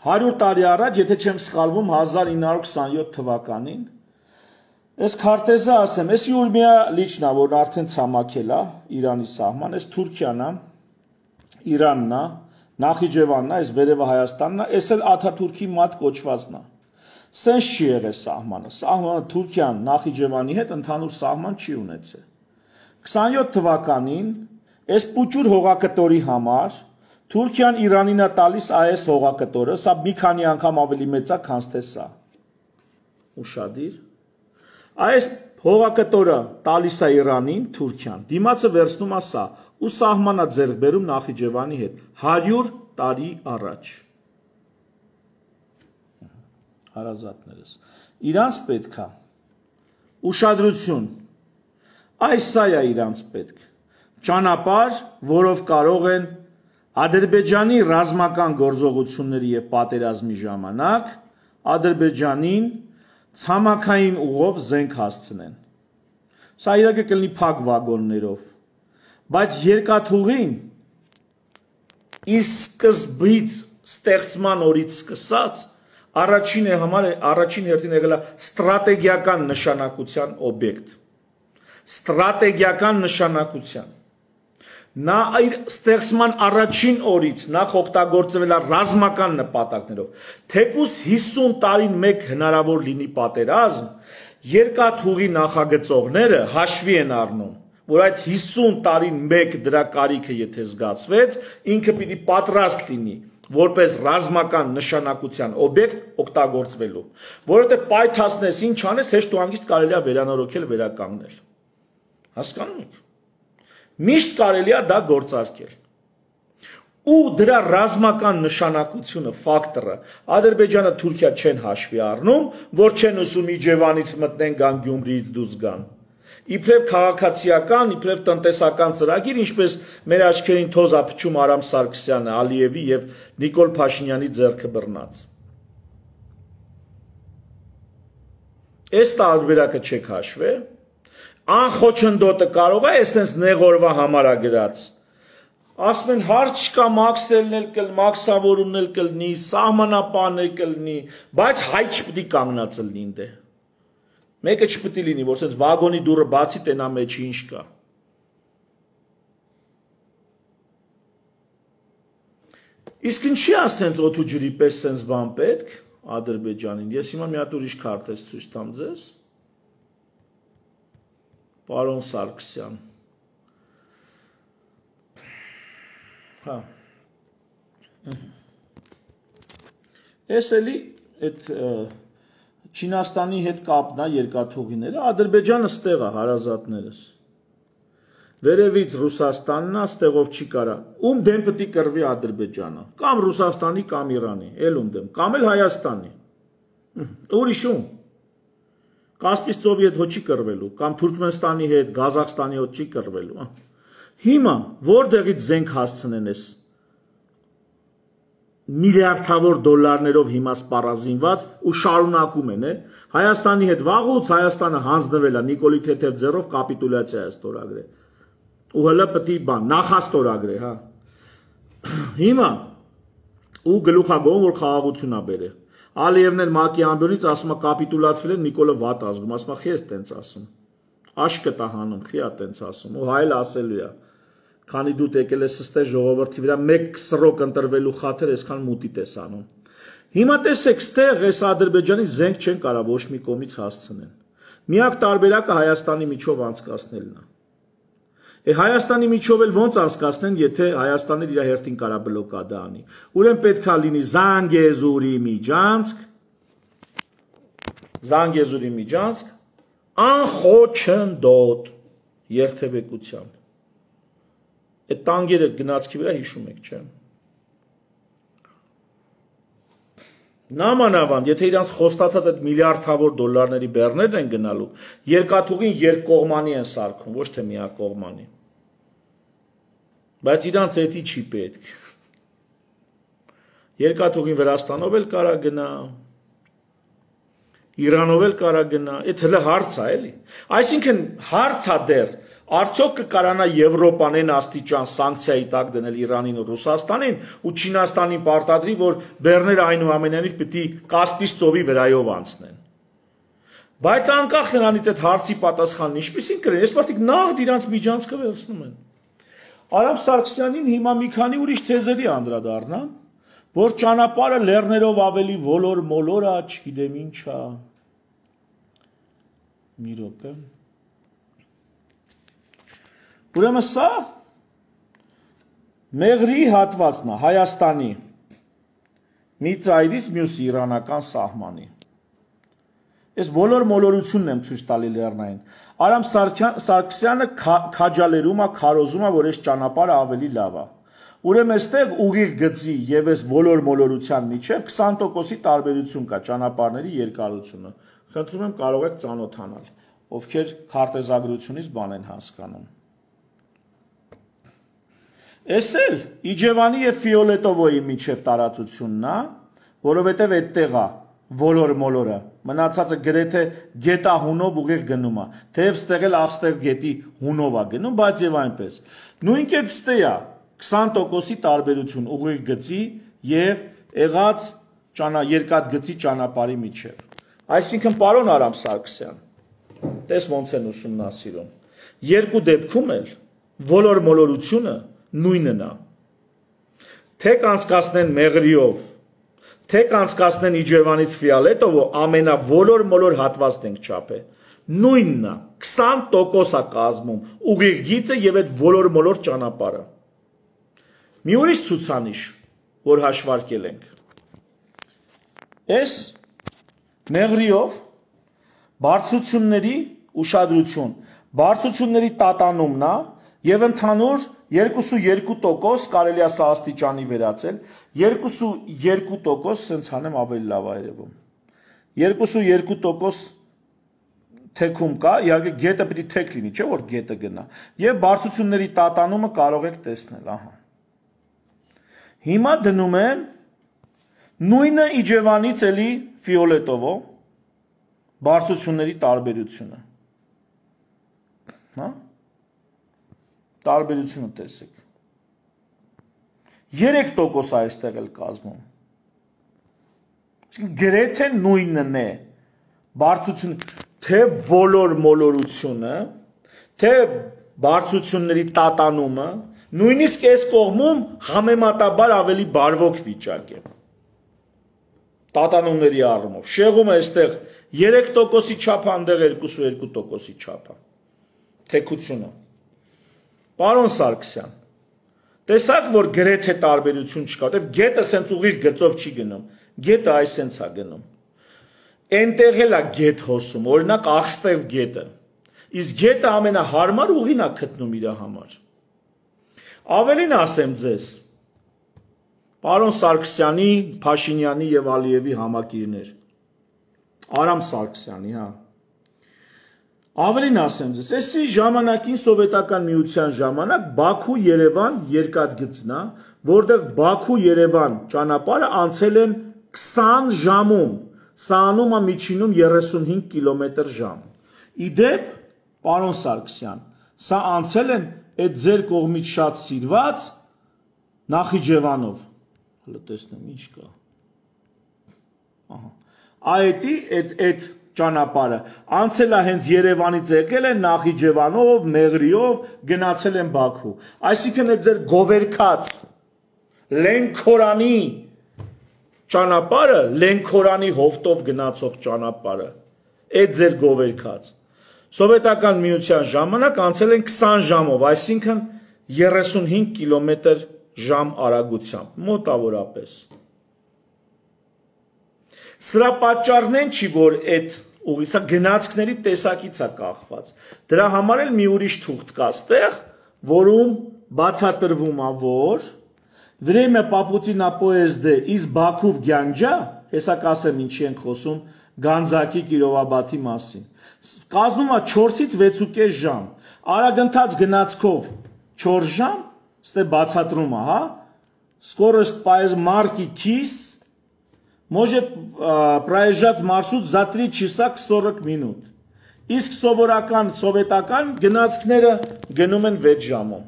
100 տարի առաջ, եթե չեմ սխալվում, 1927 թվականին, այս քարտեզը ասեմ, այս ուրմիա լիչնա, որ արդեն ցամաքել է Իրանի սահման, այս Թուրքիան է, Իրանն է, Նախիջևանն է, այս վերևը Հայաստանն է, այս էլ Աթաթուրքի մատ կոչվածն է։ Սենց չի եղել սահմանը, սահմանը Թուրքիան Նախիջևանի հետ ընդհանուր սահման չի ունեցել։ 27 թվականին այս պուճուր հողակտորի համար Թուրքիան Իրանին է տալիս այս հողակտորը, սա մի քանի անգամ ավելի մեծ է, քան թե սա։ Ուշադիր։ Այս հողակտորը տալիս է Իրանին, Թուրքիան, դիմացը վերցնում է սա, ու սահմանա ձեռք բերում Նախիջևանի հետ 100 տարի առաջ։ Հարազատներս։ Իրանց պետք է ուշադրություն։ Այս սա է իրանց պետք։ Ճանապարհ, որով կարող են Ադրբեջանի ռազմական գործողությունների եւ պատերազմի ժամանակ Ադրբեջանին ցամաքային ուղով զենք հասցնեն։ Սա իրականում կլինի փակ վագոններով, բայց երկաթուղին իր սկզբից ստեղծման օրից սկսած առաջին հերթին եղել է ստրատեգիական նշանակության օբյեկտ։ Ստրատեգիական նշանակության։ Նա իր ստեղծման առաջին օրից նախ օգտագործվել է ռազմական նպատակներով։ Թեկուզ 50 տարին մեկ հնարավոր լինի պատերազմ, երկաթուղի նախագծողները հաշվի են առնում, որ այդ 50 տարին մեկ դրա կարիքը եթե զգացվեց, ինքը պիտի պատրաստ լինի որպես ռազմական նշանակության օբյեկտ օգտագործվելու, որովհետև պայթացնես ինչ անես, հեշտ ու հանգիստ կարելի է վերանորոգել, վերականգնել։ Հասկանում եք։ Միշտ կարելի է դա գործարկել։ Ու դրա ռազմական նշանակությունը, ֆակտորը Ադրբեջանը, Թուրքիա չեն հաշվի առնում, որ չեն ուզում Իջևանից մտնեն գան Գյումրիից դուրս գան։ Իբրև քաղաքացիական, իբրև տնտեսական ծրագիր, ինչպես մեր աչքերին թոզ է փչում Արամ Սարգսյանը, Ալիևի եւ Նիկոլ Փաշինյանի ձեռքը բռնած։ Այս տարբերակը չեք հաշվել, անխոչնդոտը կարող է այսպես նեղորվա համար է գրած։ Ասում են հարց չկա, մաքսելն էլ կլ, մաքսավորումն էլ կլինի, սահմանապանն էլ կլինի, բայց հայ չպետք է կանգնած լինի ինտե։ Մեկը չպետք է լինի, որ սենց վագոնի դուռը բացի տենա մեջի ինչ կա։ Իսկ ինչի՞ է սենց օդու ջրի պես սենց բան պետք Ադրբեջանին։ Ես հիմա մի հատ ուրիշ քարտեզ ցույց տամ ձեզ։ Պարոն Սարգսյան։ Հա։ Ես էլի այդ Չինաստանի հետ կապն է երկաթուղիները, Ադրբեջանը ստեղ է հարազատներս։ Վերևից Ռուսաստանն է, ստեղով չի կարա։ Ում դեմ պետք է կռվի Ադրբեջանը, կամ Ռուսաստանի, կամ Իրանի, էլ ում դեմ, կամ էլ Հայաստանի։ Ուրիշում։ Կասպից ծովի հետ հո չի կռվելու, կամ Թուրքմենստանի հետ, Ղազախստանի հետ չի կռվելու։ Հիմա որտեղից զենք հասցնեն ես միլիարդավոր դոլարներով հիմա սպառազինված ու շարունակում են, Հայաստանի հետ վաղուց Հայաստանը հանձնվել է Նիկոլի Թեթև ձեռով կապիտուլյացիա է ստորագրել։ Ու հələ պետք է բան նախաստորագրել, հա։ Հիմա ու գլուխագոհ որ խաղաղություն է բերել։ Ալիևն էլ ՄԱԿ-ի ամբյոնից ասում է կապիտուլացվել է Նիկոլը վատ ազգում, ասում է խի ես տենց ասում։ Աշկը տա հանում, խի է տենց ասում։ Ու հայել ասելու է։ Քանի դու եկել ես ստե ժողովրդի վրա մեկ սրոկ ընտրվելու խաթր այսքան մուտիտ ես անում։ Հիմա տեսեք, ստեղ այս Ադրբեջանի զենք չեն կարա ոչ մի կողմից հասցնեն։ Միակ տարբերակը Հայաստանի միջով անցկացնելն է։ Հայաստանի միջով էլ ոնց անցկացնեն, եթե Հայաստանը իր հերթին կարա բլոկադա անի։ Ուրեմն պետքա լինի Զանգեզուրի միջանցք, անխոչնդոտ երթևեկությամբ։ Այդ տանգերը գնացքի վրա հիշում եք, չէ՞։ Նամանավանդ, եթե իրանց խոստացած այդ միլիարդավոր դոլարների բեռներն են գնալու, երկաթուղին երկկողմանի են սարքում, ոչ թե միակողմանի։ Բայց իրանց էդի չի պետք։ Երկաթուղին Վրաստանով էլ կարա գնա, Իրանով էլ կարա գնա, այդ հələ հարց է էլի։ Այսինքն հարց է դեռ Արդյոք կկարանա Եվրոպան աստիճան սանկցիայի տակ դնել Իրանին ու Ռուսաստանին ու Չինաստանին պարտադրի, որ բեռները այնուամենայնիվ պիտի Կասպից ծովի վրայով անցնեն։ Բայց անկախ նրանից այդ հարցի պատասխանն ինչպիսին կրեն, այս մարդիկ նախ իրանց միջանցքը վերցնում են։ Արամ Սարգսյանին հիմա մի քանի ուրիշ թեզերի անդրադառնամ, որ ճանապարհը լեռներով ավելի ոլոր մոլոր է, չգիտեմ ինչ է։ Մի րոպե։ Ուրեմն սա Մեղրիի հատվածն է, Հայաստանի մի ծայրից մյուս իրանական սահմանի։ Ես բոլոր մոլորությունն եմ ցույց տալի լեռնային։ Արամ Սարգսյանը քաջալերում է, քարոզում է, որ այս ճանապարհը ավելի լավ է։ Ուրեմն այստեղ ուղիղ գծի եւ այս բոլոր մոլորության միջև 20%-ի տարբերություն կա ճանապարհների երկարությունը։ Խնդրում եմ կարող եք ծանոթանալ, ովքեր քարտեզագրությունից բան են հասկանում։ Էս էլ Իջևանի եւ Ֆիոլետովոյի միջև տարածությունն է, որովհետեւ այդտեղ է ոլոր մոլորը, մնացածը գրեթե գետահունով ուղիղ գնում է, թեև ստեղ էլ աղստեղ գետի հունով է գնում, բայց եւ այնպես։ Նույն կերպ ստե է 20%-ի տարբերություն ուղիղ գծի եւ եղած երկաթգծի ճանապարհի միջև։ Այսինքն, պարոն Արամ Սարգսյան, տես ոնց են ուսումնասիրում։ Երկու դեպքում էլ ոլոր մոլորությունը նույնն է։ Թե կանցկացնեն Մեղրիով, թե կանցկացնեն Իջևանից Ֆիոլետովո, ամենավոլոր մոլոր հատվածն ենք չափել։ Նույնն է, 20% է կազմում ուղիղ գիծը եւ այդ ոլոր մոլոր ճանապարհը։ Մի ուրիշ ցուցանիշ, որ հաշվարկել ենք։ Այս Մեղրիով բարձրությունների ուշադրություն, բարձրությունների տատանումն է եւ ընդհանուր 2.2% կարելի է սա աստիճանի վերածել, 2.2% սենց հանեմ ավելի լավ է երևում։ 2.2% թեքում կա, իհարկե գետը պիտի թեք լինի, չէ՞ որ գետը գնա։ Եվ բարձրությունների տատանումը կարող եք տեսնել, ահա։ Հիմա դնում եմ նույնը Իջևանից էլի Ֆիոլետովո բարձրությունների տարբերությունը։ Հա? Տարբերությունը տեսեք։ 3% է այստեղ էլ կազմում։ Գրեթե նույնն է։ Բարձրություն, թե ոլոր մոլորությունը, թե բարձրությունների տատանումը, նույնիսկ այս կողմում համեմատաբար ավելի բարվոք վիճակ է։ Տատանումների առումով։ Շեղումը այստեղ 3%-ի չափ, այնտեղ 2.2%-ի չափ է։ Թեքությունը։ Պարոն Սարգսյան, տեսակ, որ գրեթե տարբերություն չկա, որտեվ գետը սենց ուղիղ գծով չի գնում, գետը այս սենց է գնում։ Այնտեղ էլ է գետ հոսում, օրինակ աղստև գետը, իսկ գետը ամենահարմար ուղին է գտնում իր համար։ Ավելին ասեմ ձեզ, պարոն Սարգսյանի, Փաշինյանի եւ Ալիևի համակիրներ, Արամ Սարգսյանի, հա։ Ավելին ասեմ ձեզ, այսի ժամանակին Սովետական միության ժամանակ Բաքու-Երևան երկաթգծն է, որտեղ Բաքու-Երևան ճանապարհը անցել են 20 ժամում, սա անում է միջինում 35 կմ/ժ։ Իդեպ, պարոն Սարգսյան, սա անցել են այդ ձեր կողմից շատ սիրված Նախիջևանով։ Հələ տեսնեմ ինչ կա։ Ահա։ Այդի այդ ճանապարհը անցել է հենց Երևանից եկել են Նախիջևանով, Մեղրիով, գնացել են Բաքու։ Այսինքն այդ ձեր գովերքած Լենքորանի ճանապարհը, Լենքորանի հովտով գնացող ճանապարհը, այդ ձեր գովերքած Սովետական միության ժամանակ անցել են 20 ժամով, այսինքն 35 կմ/ժ արագությամբ, մոտավորապես։ Սրա պատճառն են չի, որ այդ ուղի, սա գնացքների տեսակից է կախված։ Դրա համար էլ մի ուրիշ թուղթ կա ստեղ, որում բացատրվում է, որ Время попутина поезда из Баку в Գյանջա, հեսա կասեմ ինչի ենք խոսում, Գանձակի Կիրովաբադի մասին։ Կազմում է 4-ից 6.5 ժամ։ Արագընթաց гнацкով 4 ժամ, ստե բացատրում է, հա։ Скорость поезда марки KISS может проезжать маршрут за 3 часа 40 минут. Իսկ սովորական սովետական գնացքները գնում են 6 ժամում։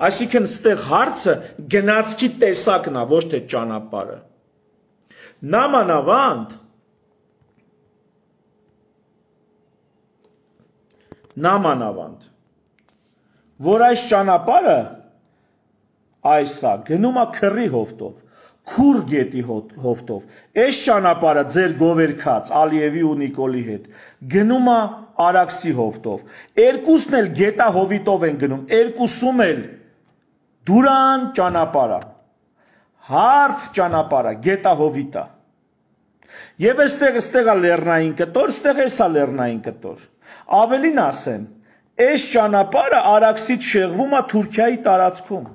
Այսինքն ստեղ հարցը գնացքի տեսակն է, ոչ թե ճանապարհը։ Նամանավանդ, որ այս ճանապարհը այսա գնում է քրի հովտով, քուր գետի հովտով, այս ճանապարհը ձեր գովերքած Ալիևի ու Նիկոլի հետ գնում է Արաքսի հովտով, երկուսն էլ գետա հովիտով են գնում, երկուսում էլ դուրան ճանապարհը, հարթ ճանապարհը, գետա հովիտա։ Եվ այստեղ է լեռնային կտոր, այստեղ էսա լեռնային կտոր։ Ավելին ասեմ, այս ճանապարհը Արաքսից շեղվում է Թուրքիայի տարածքում։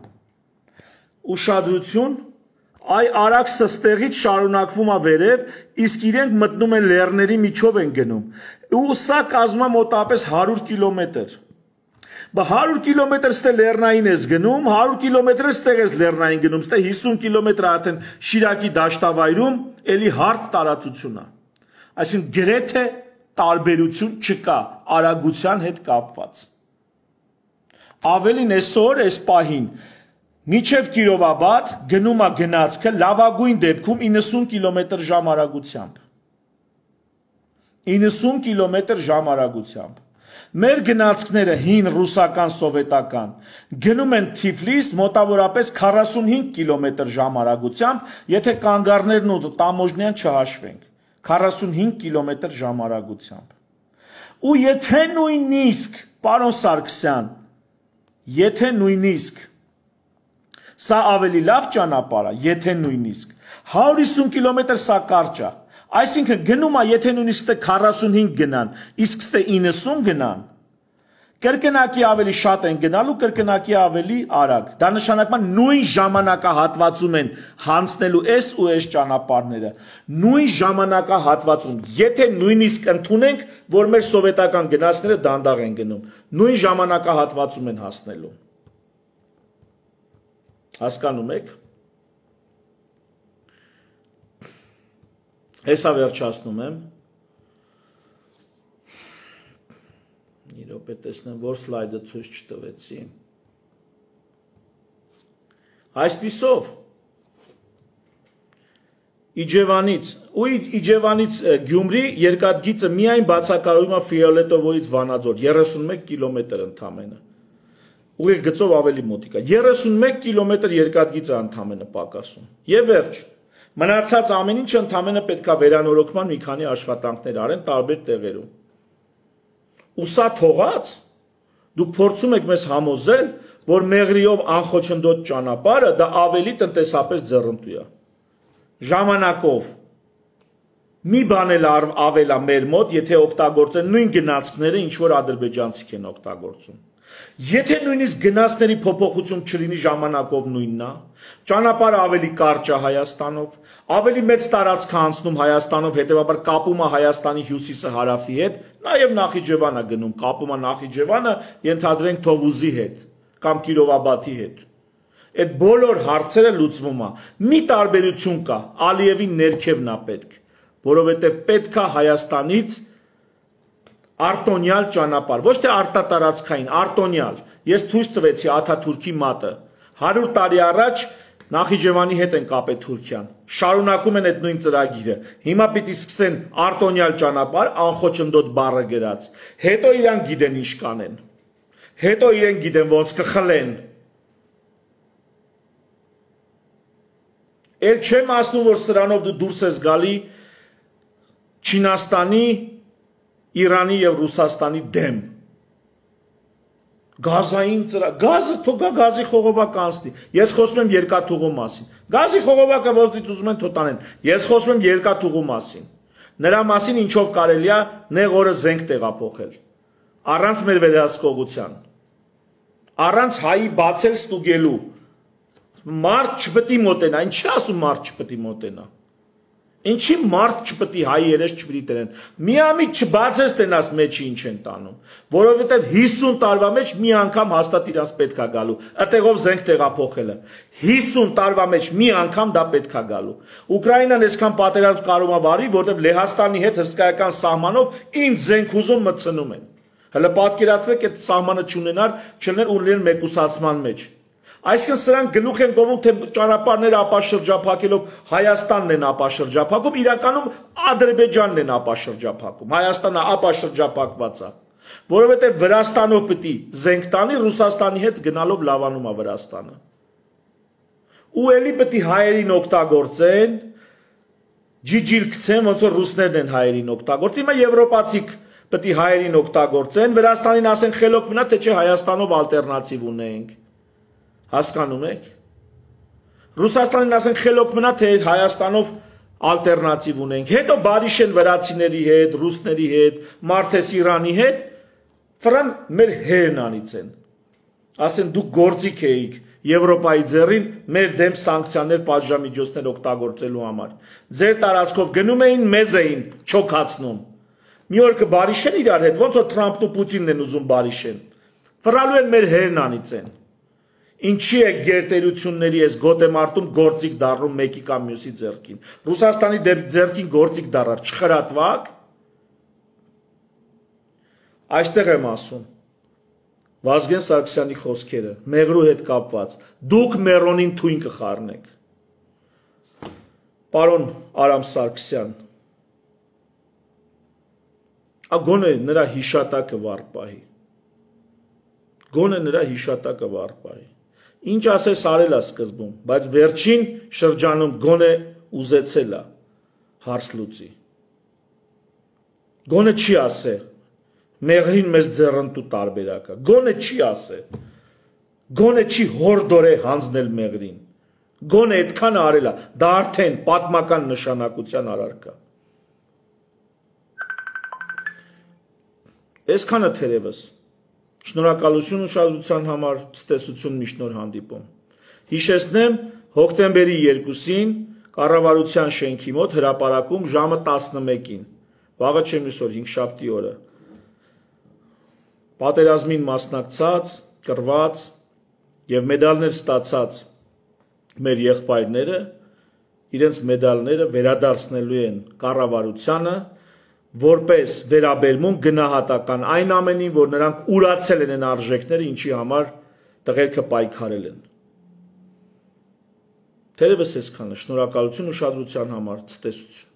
Ուշադրություն, այ Արաքսը ստեղից շարունակվում է վերև, իսկ իրենք մտնում են լեռների միջով են գնում։ Ու սա կազմում է մոտավորապես 100 կիլոմետր։ Բա 100 կիլոմետր ստե լեռնային ես գնում, 100 կիլոմետր ստեղ ես լեռնային գնում, ստե 50 կիլոմետր արդեն Շիրակի դաշտավայրում էլի հարթ տարածություն է։ Այսինքն գրեթե տարբերություն չկա արագության հետ կապված։ Ավելին այսօր այս պահին Միջև Կիրովաբադ գնում է գնացքը լավագույն դեպքում 90 կմ/ժ արագությամբ։ 90 կմ/ժ արագությամբ։ Մեր գնացքները հին ռուսական սովետական գնում են Թիֆլիս մոտավորապես 45 կմ/ժ արագությամբ, եթե կանգառներն ու տամոժնյան չհաշվենք, 45 կմ/ժ արագությամբ։ Ու եթե նույնիսկ, պարոն Սարգսյան, եթե նույնիսկ սա ավելի լավ ճանապարհ է, եթե նույնիսկ 150 կիլոմետր սա կարճ է, այսինքն գնում է, եթե նույնիսկ 45 գնան, իսկ ստե 90 գնան, կրկնակի ավելի շատ են գնալու, կրկնակի ավելի արագ։ Դա նշանակում է նույն ժամանակահատվածում են հանցնելու այս ու այս ճանապարհները, նույն ժամանակահատվածում, եթե նույնիսկ ընդունենք, որ մեր սովետական գնացքները դանդաղ են գնում, նույն ժամանակահատվածում են հասնելու։ Հասկանում եք։ Հեսա վերջացնում եմ։ Մի րոպե տեսնեմ, որ սլայդը ցույց չտվեցի։ Այսպիսով Իջևանից Գյումրի երկաթգիծը միայն բացակայում է Ֆիոլետովոյից Վանաձոր 31 կիլոմետր ընդամենը։ Ուղիղ գծով ավելի մոտիկ է 31 կիլոմետր երկաթգիծ է ընդամենը պակասում։ Եվ վերջ, մնացած ամեն ինչը ընդամենը պետքա վերանորոգման մի քանի աշխատանքներ արեն տարբեր տեղերում։ Ու սա թողած դուք փորձում եք մեզ համոզել, որ մեղրիով անխոչնդոտ ճանապարհը դա ավելի տնտեսապես ձեռնտու է։ Ժամանակով մի բան էլ ավելա մեր մոտ, եթե օգտագործեն նույն գնացքները, ինչ որ ադրբեջանցիք են օգտագործում։ Եթե նույնիսկ գնացների փոփոխություն չլինի ժամանակով նույնն է, ճանապարհը ավելի կարճ է Հայաստանով, ավելի մեծ տարածք է անցնում Հայաստանով, հետևաբար կապում է Հայաստանի հյուսիսը հարավի հետ, նաև Նախիջևանը գնում, կապում է Նախիջևանը, ենթադրենք Թովուզի հետ կամ Կիրովաբադի հետ։ Այդ բոլոր հարցերը լուծվում է։ Մի տարբերություն կա, Ալիևին ներքևն է պետք, որովհետև պետք է Հայաստանից արտոնյալ ճանապարհ, ոչ թե արտատարածքային, արտոնյալ։ Ես ցույց տվեցի Աթաթուրքի մատը։ 100 տարի առաջ Նախիջևանի հետ են կապել Թուրքիան։ Շարունակում են այդ նույն ծրագիրը։ Հիմա պիտի սկսեն արտոնյալ ճանապարհ, անխոչնդոտ բառը գրած։ Հետո իրանք գիտեն ինչ կանեն։ Հետո իրենք գիտեն ոնց կխլեն։ Էլ չեմ ասում, որ սրանով դու դուրս ես գալի Չինաստանի, Իրանի եւ Ռուսաստանի դեմ։ Գազային գազը թողա գազի խողովակ անցնի։ Ես խոսում եմ երկաթուղու մասին։ Գազի խողովակը ոստից ուզում են թոտանեն։ Ես խոսում եմ երկաթուղու մասին։ Նրա մասին ինչով կարելի է նեղ օրը զենք տեղափոխել։ Առանց մեր վերահսկողության։ Առանց հայի բացել ստուգելու։ Մարդ չպետք է մոտենա, ինչ ասում մարդ չպետք է մոտենա։ Ինչի մարդ չպետք է հայ երես չպետք է տնեն։ Միամիտ չբացես տենաս մեջի ինչ են տանում, որովհետև 50 տարվա մեջ մի անգամ հաստատ իրանց պետք է գալու։ Այդտեղով զենք տեղափոխելը 50 տարվա մեջ մի անգամ դա պետք է գալու։ Ուկրաինան այսքան պատերազմ կարող է վարի, որովհետև Լեհաստանի հետ հսկայական սահմանով ինձ զենք ուզում մտցնում են։ Հələ պատկերացրեք այդ սահմանը չունենար, չլներ ու լինեն մեկուսացման մեջ։ Այսինքն սրանք գլուխ են գովում, թե ճանապարհները ապաշրջափակելով Հայաստանն են ապաշրջափակում, իրականում Ադրբեջանն են ապաշրջափակում, Հայաստանը ապաշրջափակված է, որովհետև Վրաստանով պետք է զենք տանի, Ռուսաստանի հետ գնալով լավանում է Վրաստանը։ Ու էլի պետք է հայերին օգտագործեն, ջիջիլ գցեն, ոնց որ ռուսներն են հայերին օգտագործում, հիմա եվրոպացիք պետք է հայերին օգտագործեն, Վրաստանին ասեն խելոք մնա, թե չէ Հայաստանով ալտերնատիվ ունենք։ Հասկանում եք։ Ռուսաստանին ասենք խելոք մնա, թե Հայաստանով ալտերնատիվ ունենք։ Հետո բարիշեն վրացիների հետ, ռուսների հետ, Մարտես Իրանի հետ, ֆրան մեր հերնանից են։ Ասեն դուք գործիք էիք Եվրոպայի ձեռին մեր դեմ սանկցիաներ, պատժամիջոցներ օգտագործելու համար։ Ձեր տարածքով գնում էին, մեզ էին չոքացնում։ Մի օր կբարիշեն իրար հետ, ոնց որ Թրամփն ու Պուտինն են ուզում բարիշեն։ Ֆրալու են մեր հերնանից են։ Ինչի է գերտերությունների այս գոտեմարտում գործիք դառնում մեկի կամ մյուսի ձեռքին։ Ռուսաստանի ձեռքին գործիք դառար, չխրատվակ։ Այստեղ եմ ասում Վազգեն Սարգսյանի խոսքերը, մեղրու հետ կապված, դուք մերոնին թույն կխառնեք։ Պարոն Արամ Սարգսյան, գոնե նրա հիշատակը վառ պահի։ Գոնե նրա հիշատակը վառ պահի։ Ինչ ասես արել է սկզբում, բայց վերջին շրջանում գոնե ուզեցել է հարց լուծի։ Գոնե չի ասե, մեղրին մեզ ձեռնտու տարբերակը, գոնե չի ասե, գոնե չի հորդորե հանձնել մեղրին, գոնե այդքան արել է, դա արդեն պատմական նշանակության առարկա։ Այսքանը թերևս։ Շնորհակալություն ուշադրության համար, ցտեսություն մի շնոր հանդիպում։ Հիշեցնեմ, հոկտեմբերի 2-ին կառավարության շենքի մոտ հրապարակում ժամը 11-ին, վաղը չեմ այսօր 5-շաբթի օրը։ Պատերազմին մասնակցած, կռված եւ մեդալներ ստացած մեր եղբայրները իրենց մեդալները վերադարձնելու են կառավարությանը որպես վերաբերմունք գնահատական այն ամենին, որ նրանք ուրացել են արժեքները, ինչի համար տղերքը պայքարել են։ Թերևս այսքանը, շնորհակալություն ուշադրության համար, ցտեսություն։